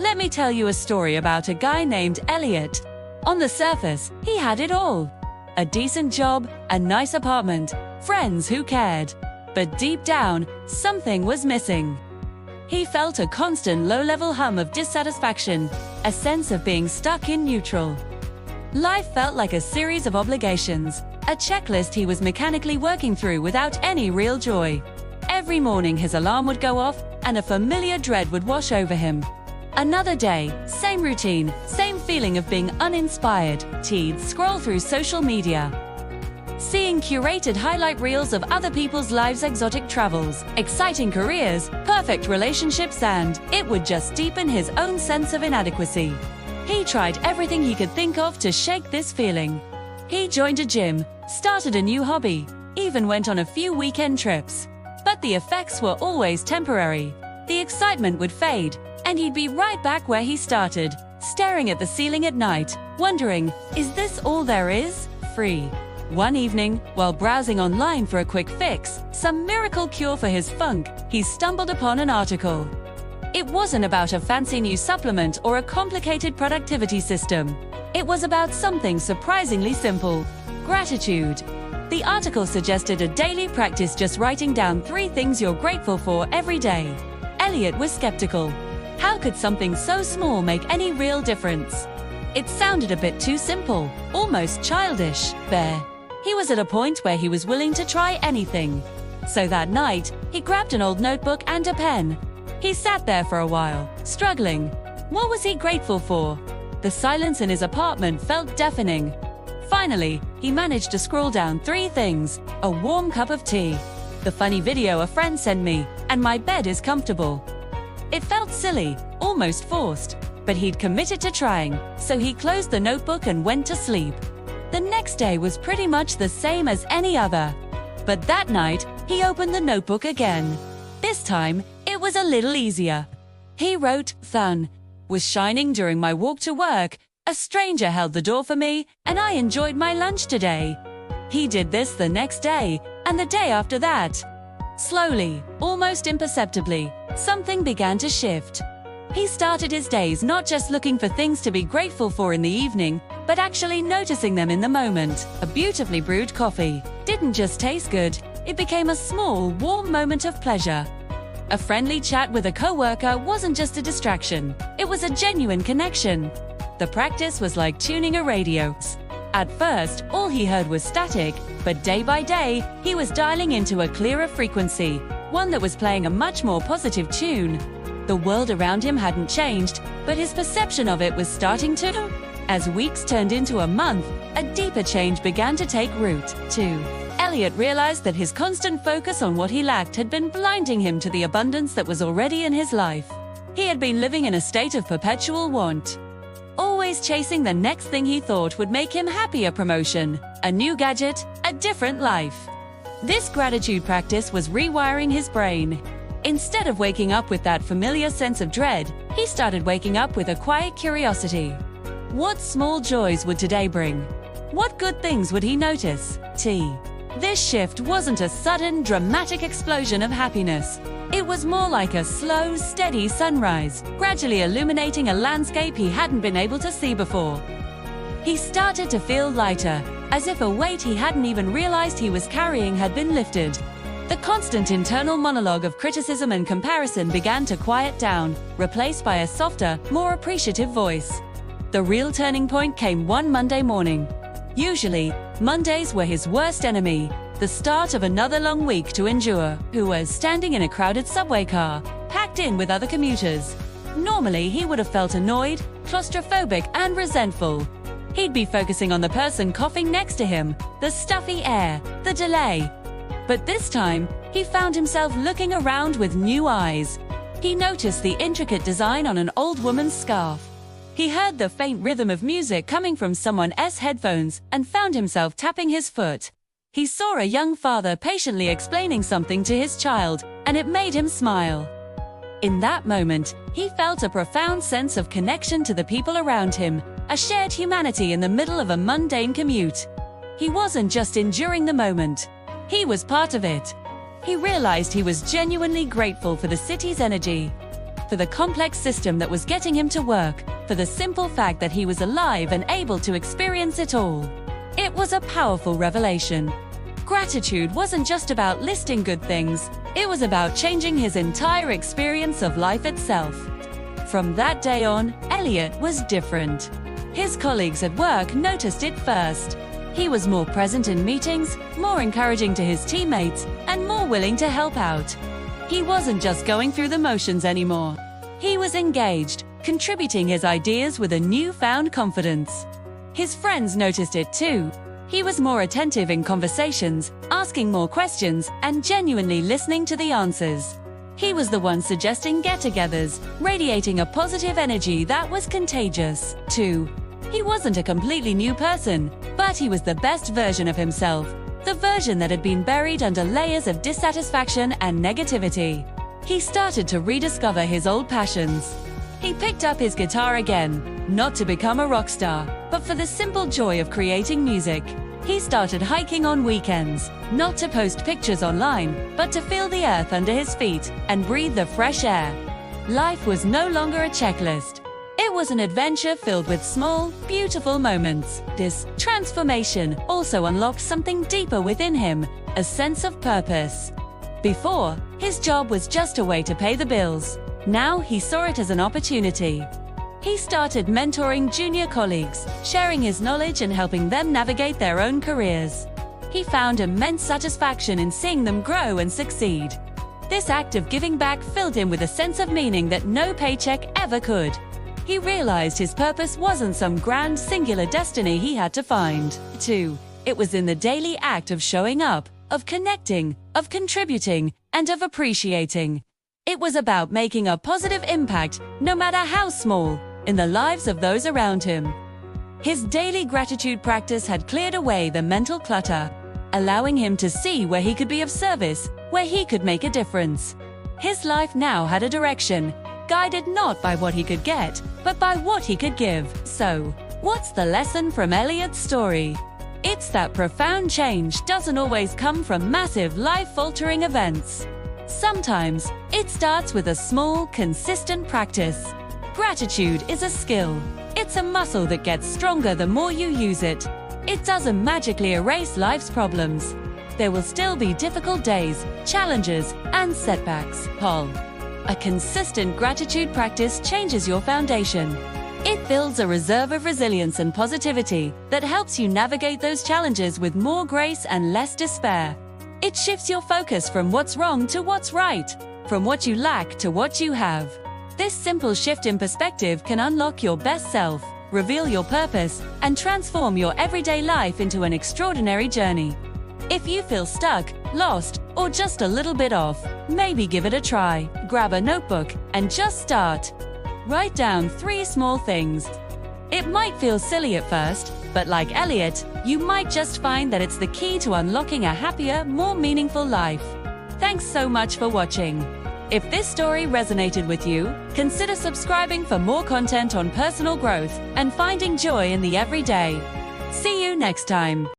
Let me tell you a story about a guy named Elliot. On the surface, he had it all. A decent job, a nice apartment, friends who cared. But deep down, something was missing. He felt a constant low-level hum of dissatisfaction, a sense of being stuck in neutral. Life felt like a series of obligations, a checklist he was mechanically working through without any real joy. Every morning his alarm would go off, and a familiar dread would wash over him. Another day, same routine, same feeling of being uninspired. He'd scroll through social media, seeing curated highlight reels of other people's lives, exotic travels, exciting careers, perfect relationships, and it would just deepen his own sense of inadequacy. He tried everything he could think of to shake this feeling. He joined a gym, started a new hobby, even went on a few weekend trips. But the effects were always temporary. The excitement would fade, and he'd be right back where he started, staring at the ceiling at night, wondering, is this all there is? Free. One evening, while browsing online for a quick fix, some miracle cure for his funk, he stumbled upon an article. It wasn't about a fancy new supplement or a complicated productivity system. It was about something surprisingly simple: gratitude. The article suggested a daily practice, just writing down 3 things you're grateful for every day. Elliot was skeptical. How could something so small make any real difference? It sounded a bit too simple, almost childish. He was at a point where he was willing to try anything. So that night, he grabbed an old notebook and a pen. He sat there for a while, struggling. What was he grateful for? The silence in his apartment felt deafening. Finally, he managed to scroll down 3 things: a warm cup of tea, the funny video a friend sent me, and my bed is comfortable. It felt silly, almost forced, but he'd committed to trying, so he closed the notebook and went to sleep. The next day was pretty much the same as any other. But that night, he opened the notebook again. This time, it was a little easier. He wrote, "Sun was shining during my walk to work. A stranger held the door for me, and I enjoyed my lunch today." He did this the next day, and the day after that. Slowly, almost imperceptibly, something began to shift. He started his days not just looking for things to be grateful for in the evening, but actually noticing them in the moment. A beautifully brewed coffee didn't just taste good, it became a small, warm moment of pleasure. A friendly chat with a coworker wasn't just a distraction, it was a genuine connection. The practice was like tuning a radio. At first, all he heard was static, but day by day, he was dialing into a clearer frequency, one that was playing a much more positive tune. The world around him hadn't changed, but his perception of it was starting to. As weeks turned into a month, a deeper change began to take root, too. Elliot realized that his constant focus on what he lacked had been blinding him to the abundance that was already in his life. He had been living in a state of perpetual want, always chasing the next thing he thought would make him happy: a promotion, a new gadget, a different life. This gratitude practice was rewiring his brain. Instead of waking up with that familiar sense of dread, he started waking up with a quiet curiosity. What small joys would today bring? What good things would he notice? This shift wasn't a sudden, dramatic explosion of happiness. It was more like a slow, steady sunrise, gradually illuminating a landscape he hadn't been able to see before. He started to feel lighter, as if a weight he hadn't even realized he was carrying had been lifted. The constant internal monologue of criticism and comparison began to quiet down, replaced by a softer, more appreciative voice. The real turning point came one Monday morning. Usually, Mondays were his worst enemy, the start of another long week to endure. Who was standing in a crowded subway car, packed in with other commuters. Normally, he would have felt annoyed, claustrophobic, and resentful. He'd be focusing on the person coughing next to him, the stuffy air, the delay. But this time, he found himself looking around with new eyes. He noticed the intricate design on an old woman's scarf. He heard the faint rhythm of music coming from someone else's headphones and found himself tapping his foot. He saw a young father patiently explaining something to his child, and it made him smile. In that moment, he felt a profound sense of connection to the people around him, a shared humanity in the middle of a mundane commute. He wasn't just enduring the moment. He was part of it. He realized he was genuinely grateful for the city's energy, for the complex system that was getting him to work, for the simple fact that he was alive and able to experience it all. It was a powerful revelation. Gratitude wasn't just about listing good things, it was about changing his entire experience of life itself. From that day on, Elliot was different. His colleagues at work noticed it first. He was more present in meetings, more encouraging to his teammates, and more willing to help out. He wasn't just going through the motions anymore. He was engaged, contributing his ideas with a newfound confidence. His friends noticed it too. He was more attentive in conversations, asking more questions, and genuinely listening to the answers. He was the one suggesting get-togethers, radiating a positive energy that was contagious. 2. He wasn't a completely new person, but he was the best version of himself, the version that had been buried under layers of dissatisfaction and negativity. He started to rediscover his old passions. He picked up his guitar again, not to become a rock star, but for the simple joy of creating music. He started hiking on weekends, not to post pictures online, but to feel the earth under his feet and breathe the fresh air. Life was no longer a checklist. It was an adventure filled with small, beautiful moments. This transformation also unlocked something deeper within him, a sense of purpose. Before, his job was just a way to pay the bills. Now he saw it as an opportunity. He started mentoring junior colleagues, sharing his knowledge and helping them navigate their own careers. He found immense satisfaction in seeing them grow and succeed. This act of giving back filled him with a sense of meaning that no paycheck ever could. He realized his purpose wasn't some grand singular destiny he had to find. 2. It was in the daily act of showing up, of connecting, of contributing, and of appreciating. It was about making a positive impact, no matter how small, in the lives of those around him. His daily gratitude practice had cleared away the mental clutter, allowing him to see where he could be of service, where he could make a difference. His life now had a direction, guided not by what he could get, but by what he could give. So, what's the lesson from Elliot's story? It's that profound change doesn't always come from massive life-altering events. Sometimes, it starts with a small, consistent practice. Gratitude is a skill. It's a muscle that gets stronger the more you use it. It doesn't magically erase life's problems. There will still be difficult days, challenges, and setbacks. Paul. A consistent gratitude practice changes your foundation. It builds a reserve of resilience and positivity that helps you navigate those challenges with more grace and less despair. It shifts your focus from what's wrong to what's right, from what you lack to what you have. This simple shift in perspective can unlock your best self, reveal your purpose, and transform your everyday life into an extraordinary journey. If you feel stuck, lost, or just a little bit off, maybe give it a try. Grab a notebook and just start. Write down 3 small things. It might feel silly at first, but like Elliot, you might just find that it's the key to unlocking a happier, more meaningful life. Thanks so much for watching. If this story resonated with you, consider subscribing for more content on personal growth and finding joy in the everyday. See you next time.